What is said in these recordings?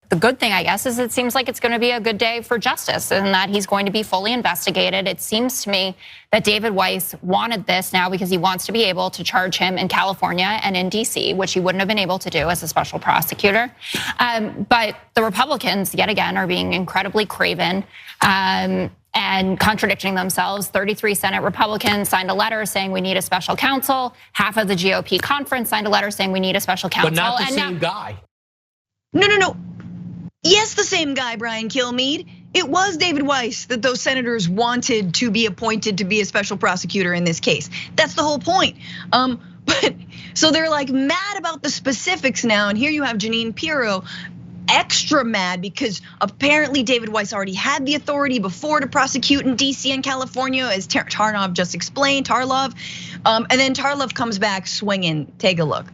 the good thing, I guess, is it seems like it's going to be a good day for justice and that he's going to be fully investigated. It seems to me that David Weiss wanted this now because he wants to be able to charge him in California and in DC, which he wouldn't have been able to do as a special prosecutor. But the Republicans, yet again, are being incredibly craven and contradicting themselves. 33 Senate Republicans signed a letter saying we need a special counsel. Half of the GOP conference signed a letter saying we need a special counsel. But not the same guy. No. Yes, the same guy, Brian Kilmeade. It was David Weiss that those senators wanted to be appointed to be a special prosecutor in this case. That's the whole point. But so they're like mad about the specifics now, and here you have Jeanine Pirro extra mad because apparently David Weiss already had the authority before to prosecute in DC and California, as Tarlov just explained, and then Tarlov comes back swinging. Take a look.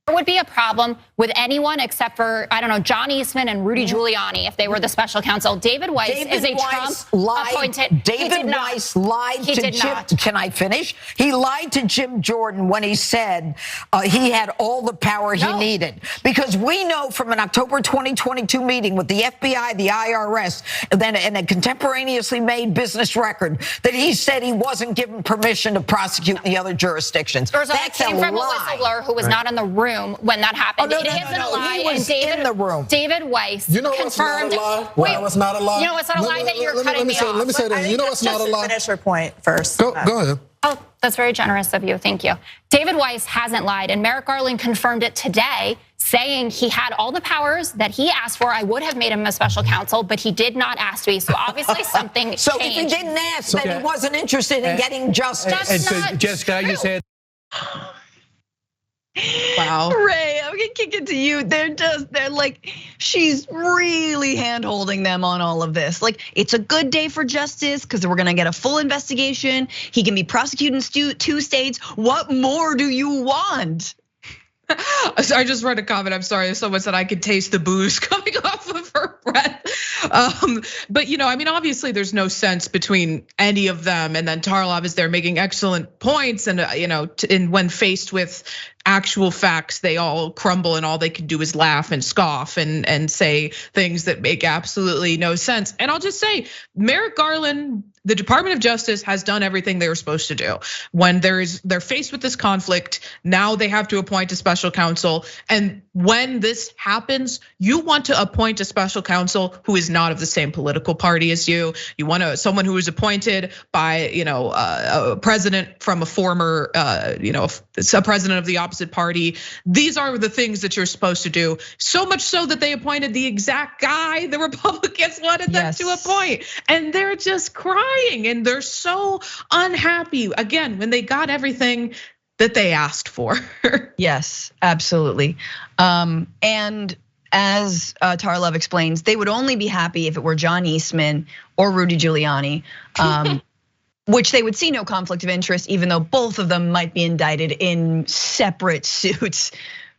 There would be a problem with anyone except for, I don't know, John Eastman and Rudy Giuliani if they were the special counsel. David Weiss is a Trump appointed. David Weiss lied to Jim. Can I finish? He lied to Jim Jordan when he said he had all the power he needed. Because we know from an October 2022 meeting with the FBI, the IRS, and a contemporaneously made business record that he said he wasn't given permission to prosecute in the other jurisdictions. That came from a whistleblower who was not in the room when that happened. It isn't a lie. He was in the room. David Weiss You confirmed. know what's not a lie? You know what's not a lie? That you're cutting me off. Let me say this. You know what's not a lie? Finish your point first. Go ahead. Oh, that's very generous of you. Thank you. David Weiss hasn't lied, and Merrick Garland confirmed it today, saying he had all the powers that he asked for. I would have made him a special counsel, but he did not ask to be. So obviously something changed. So if he didn't ask, then he wasn't interested in getting justice. And so, Jessica, you said. Wow. Ray, I'm gonna kick it to you. They're like, she's really hand-holding them on all of this. Like, it's a good day for justice because we're gonna get a full investigation. He can be prosecuted in 2 states. What more do you want? I just read a comment. I'm sorry. Someone said I could taste the booze coming off of her breath. But I mean, obviously, there's no sense between any of them. And then Tarlov is there making excellent points. And when faced with actual facts, they all crumble, and all they can do is laugh and scoff and say things that make absolutely no sense. And I'll just say, Merrick Garland, the Department of Justice has done everything they were supposed to do. When they're faced with this conflict, now they have to appoint a special counsel. And when this happens, you want to appoint a special counsel who is not of the same political party as you. You want someone who is appointed by a president from a former, a president of the opposite party. These are the things that you're supposed to do. So much so that they appointed the exact guy the Republicans wanted them to appoint, and they're just crying and they're so unhappy again when they got everything that they asked for. Yes, absolutely. And as Tarlov explains, they would only be happy if it were John Eastman or Rudy Giuliani, which they would see no conflict of interest, even though both of them might be indicted in separate suits,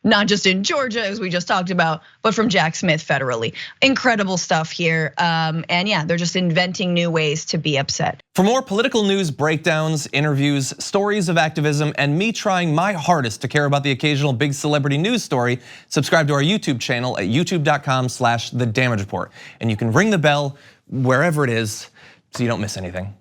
not just in Georgia, as we just talked about, but from Jack Smith federally. Incredible stuff here. And yeah, they're just inventing new ways to be upset. For more political news, breakdowns, interviews, stories of activism, and me trying my hardest to care about the occasional big celebrity news story, subscribe to our YouTube channel at youtube.com/The Damage Report. And you can ring the bell wherever it is so you don't miss anything.